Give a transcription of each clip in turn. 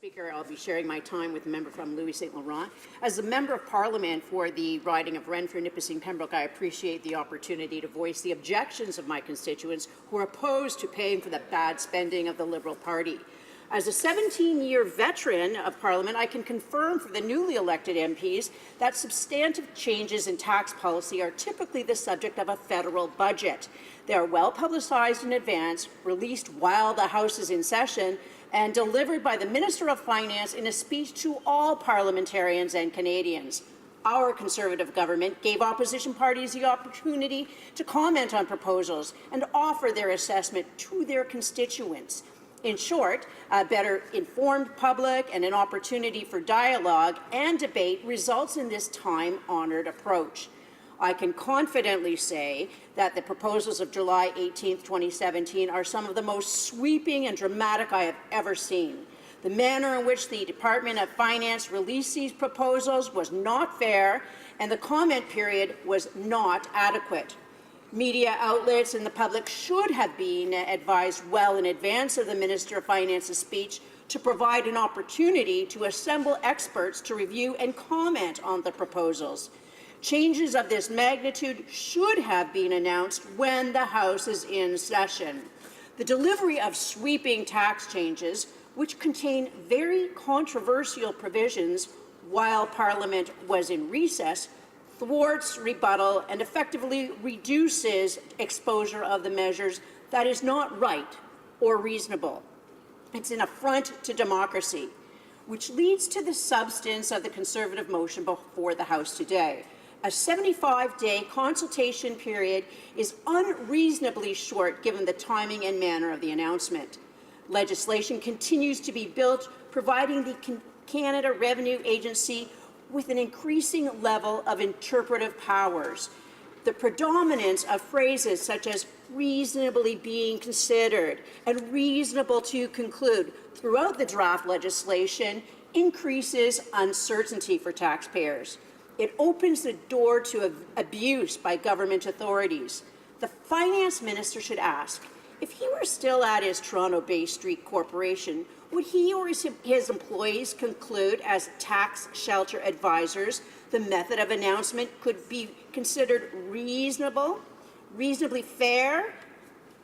Speaker, I'll be sharing my time with the member from Louis St. Laurent. As a member of Parliament for the riding of Renfrew-Nipissing-Pembroke, I appreciate the opportunity to voice the objections of my constituents who are opposed to paying for the bad spending of the Liberal Party. As a 17-year veteran of Parliament, I can confirm for the newly elected MPs that substantive changes in tax policy are typically the subject of a federal budget. They are well publicized in advance, released while the House is in session, and delivered by the Minister of Finance in a speech to all parliamentarians and Canadians. Our Conservative government gave opposition parties the opportunity to comment on proposals and offer their assessment to their constituents. In short, a better informed public and an opportunity for dialogue and debate results in this time-honoured approach. I can confidently say that the proposals of July 18, 2017 are some of the most sweeping and dramatic I have ever seen. The manner in which the Department of Finance released these proposals was not fair, and the comment period was not adequate. Media outlets and the public should have been advised well in advance of the Minister of Finance's speech to provide an opportunity to assemble experts to review and comment on the proposals. Changes of this magnitude should have been announced when the House is in session. The delivery of sweeping tax changes, which contain very controversial provisions while Parliament was in recess, thwarts rebuttal and effectively reduces exposure of the measures that is not right or reasonable. It's an affront to democracy, which leads to the substance of the Conservative motion before the House today. A 75-day consultation period is unreasonably short given the timing and manner of the announcement. Legislation continues to be built, providing the Canada Revenue Agency with an increasing level of interpretive powers. The predominance of phrases such as reasonably being considered and reasonable to conclude throughout the draft legislation increases uncertainty for taxpayers. It opens the door to abuse by government authorities. The Finance Minister should ask, if he were still at his Toronto Bay Street Corporation, would he or his employees conclude as tax shelter advisors the method of announcement could be considered reasonable, reasonably fair?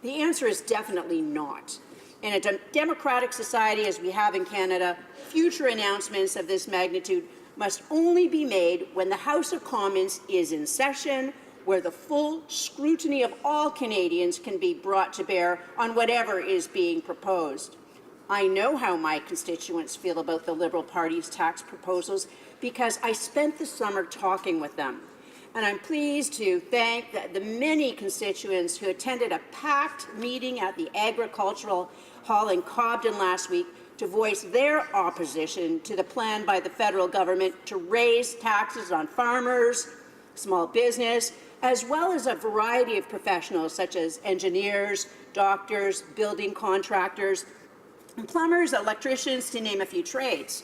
The answer is definitely not. In a democratic society as we have in Canada, future announcements of this magnitude must only be made when the House of Commons is in session, where the full scrutiny of all Canadians can be brought to bear on whatever is being proposed. I know how my constituents feel about the Liberal Party's tax proposals because I spent the summer talking with them. And I'm pleased to thank the many constituents who attended a packed meeting at the Agricultural Hall in Cobden last week to voice their opposition to the plan by the federal government to raise taxes on farmers, small business, as well as a variety of professionals such as engineers, doctors, building contractors, and plumbers, electricians, to name a few trades.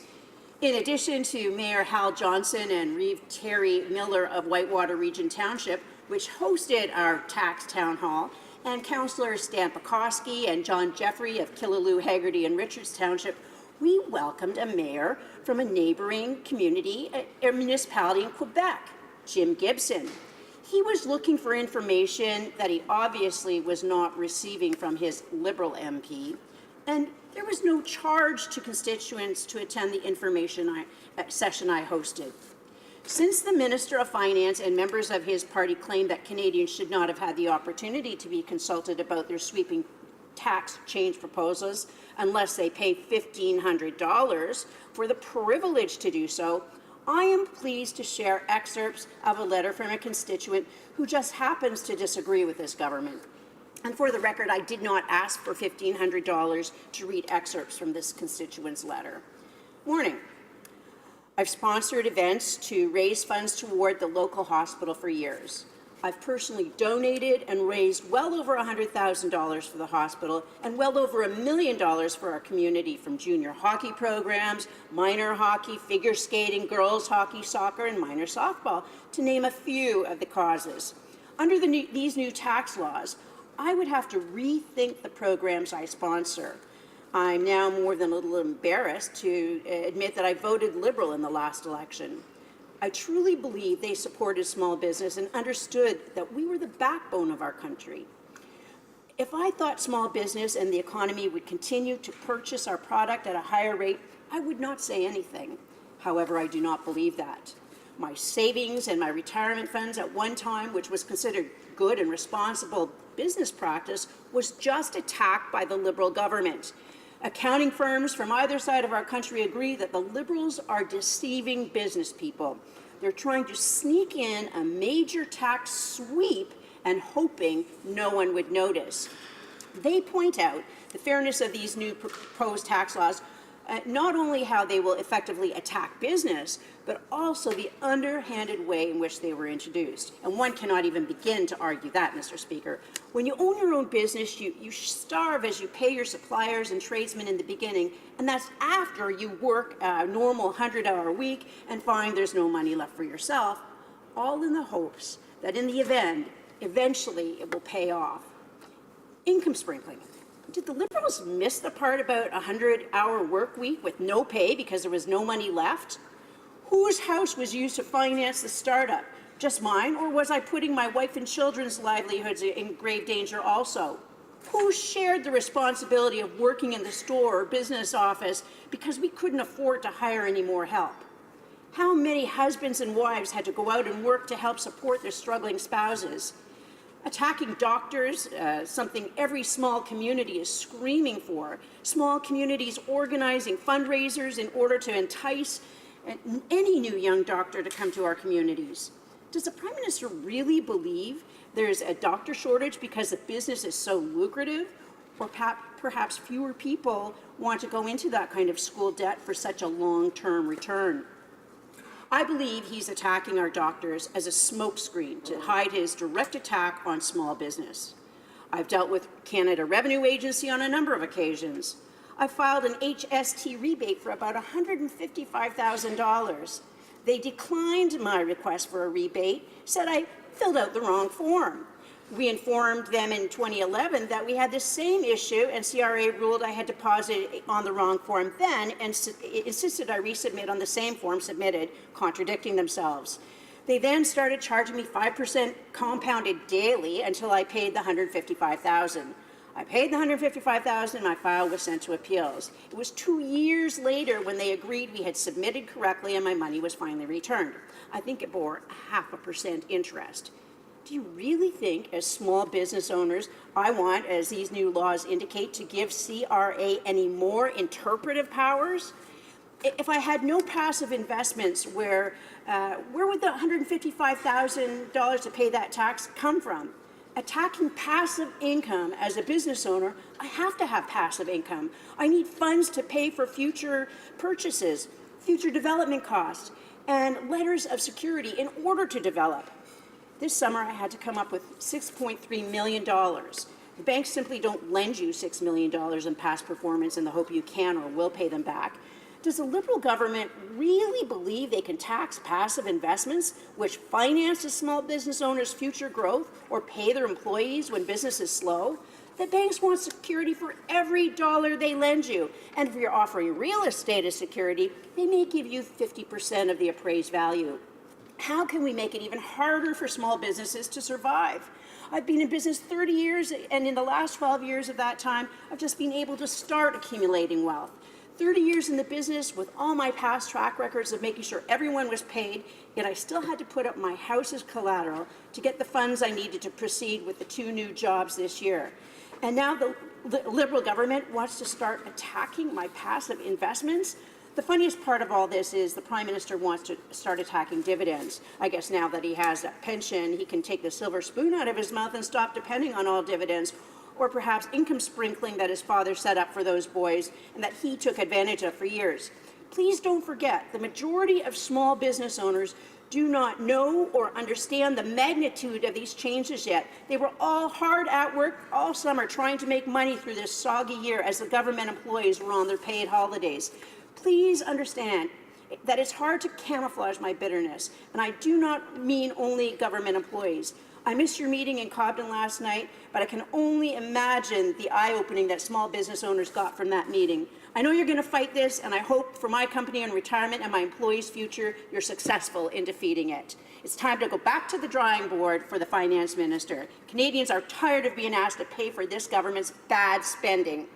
In addition to Mayor Hal Johnson and Reeve Terry Miller of Whitewater Region Township, which hosted our tax town hall, and Councillors Stan Pekoski and John Jeffrey of Killaloe, Haggerty and Richards Township, we welcomed a mayor from a neighbouring community, a municipality in Quebec, Jim Gibson. He was looking for information that he obviously was not receiving from his Liberal MP, and there was no charge to constituents to attend the information session I hosted. Since the Minister of Finance and members of his party claimed that Canadians should not have had the opportunity to be consulted about their sweeping tax change proposals unless they pay $1,500 for the privilege to do so, I am pleased to share excerpts of a letter from a constituent who just happens to disagree with this government. And for the record, I did not ask for $1,500 to read excerpts from this constituent's letter. Morning. I've sponsored events to raise funds toward the local hospital for years. I've personally donated and raised well over $100,000 for the hospital and well over $1 million for our community, from junior hockey programs, minor hockey, figure skating, girls hockey, soccer, and minor softball, to name a few of the causes. Under these new tax laws, I would have to rethink the programs I sponsor. I'm now more than a little embarrassed to admit that I voted Liberal in the last election. I truly believe they supported small business and understood that we were the backbone of our country. If I thought small business and the economy would continue to purchase our product at a higher rate, I would not say anything. However, I do not believe that. My savings and my retirement funds at one time, which was considered good and responsible business practice, was just attacked by the Liberal government. Accounting firms from either side of our country agree that the Liberals are deceiving business people. They're trying to sneak in a major tax sweep and hoping no one would notice. They point out the fairness of these new proposed tax laws, not only how they will effectively attack business, but also the underhanded way in which they were introduced. And one cannot even begin to argue that, Mr. Speaker. When you own your own business, you starve as you pay your suppliers and tradesmen in the beginning, and that's after you work a normal 100-hour week and find there's no money left for yourself, all in the hopes that in the event, eventually it will pay off. Income sprinkling. Did the Liberals miss the part about a 100-hour work week with no pay because there was no money left? Whose house was used to finance the startup? Just mine, or was I putting my wife and children's livelihoods in grave danger also? Who shared the responsibility of working in the store or business office because we couldn't afford to hire any more help? How many husbands and wives had to go out and work to help support their struggling spouses? Attacking doctors, something every small community is screaming for. Small communities organizing fundraisers in order to entice any new young doctor to come to our communities. Does the Prime Minister really believe there's a doctor shortage because the business is so lucrative? Or perhaps fewer people want to go into that kind of school debt for such a long-term return? I believe he's attacking our doctors as a smokescreen to hide his direct attack on small business. I've dealt with Canada Revenue Agency on a number of occasions. I filed an HST rebate for about $155,000. They declined my request for a rebate, said I filled out the wrong form. We informed them in 2011 that we had the same issue, and CRA ruled I had deposited on the wrong form then and insisted I resubmit on the same form submitted, contradicting themselves. They then started charging me 5% compounded daily until I paid the $155,000. I paid the $155,000 and my file was sent to appeals. It was 2 years later when they agreed we had submitted correctly and my money was finally returned. I think it bore 0.5% interest. Do you really think, as small business owners, I want, as these new laws indicate, to give CRA any more interpretive powers? If I had no passive investments, where would the $155,000 to pay that tax come from? Attacking passive income as a business owner, I have to have passive income. I need funds to pay for future purchases, future development costs, and letters of security in order to develop. This summer, I had to come up with $6.3 million. The banks simply don't lend you $6 million in past performance in the hope you can or will pay them back. Does the Liberal government really believe they can tax passive investments, which finances small business owners' future growth, or pay their employees when business is slow? The banks want security for every dollar they lend you, and if you're offering real estate as security, they may give you 50% of the appraised value. How can we make it even harder for small businesses to survive? I've been in business 30 years, and in the last 12 years of that time, I've just been able to start accumulating wealth. 30 years in the business with all my past track records of making sure everyone was paid, yet I still had to put up my house as collateral to get the funds I needed to proceed with the 2 new jobs this year. And now the Liberal government wants to start attacking my passive investments. The funniest part of all this is the Prime Minister wants to start attacking dividends. I guess now that he has a pension, he can take the silver spoon out of his mouth and stop depending on all dividends, or perhaps income sprinkling that his father set up for those boys and that he took advantage of for years. Please don't forget, the majority of small business owners do not know or understand the magnitude of these changes yet. They were all hard at work all summer trying to make money through this soggy year as the government employees were on their paid holidays. Please understand that it's hard to camouflage my bitterness, and I do not mean only government employees. I missed your meeting in Cobden last night, but I can only imagine the eye-opening that small business owners got from that meeting. I know you're going to fight this, and I hope for my company and retirement and my employees' future, you're successful in defeating it. It's time to go back to the drawing board for the finance minister. Canadians are tired of being asked to pay for this government's bad spending.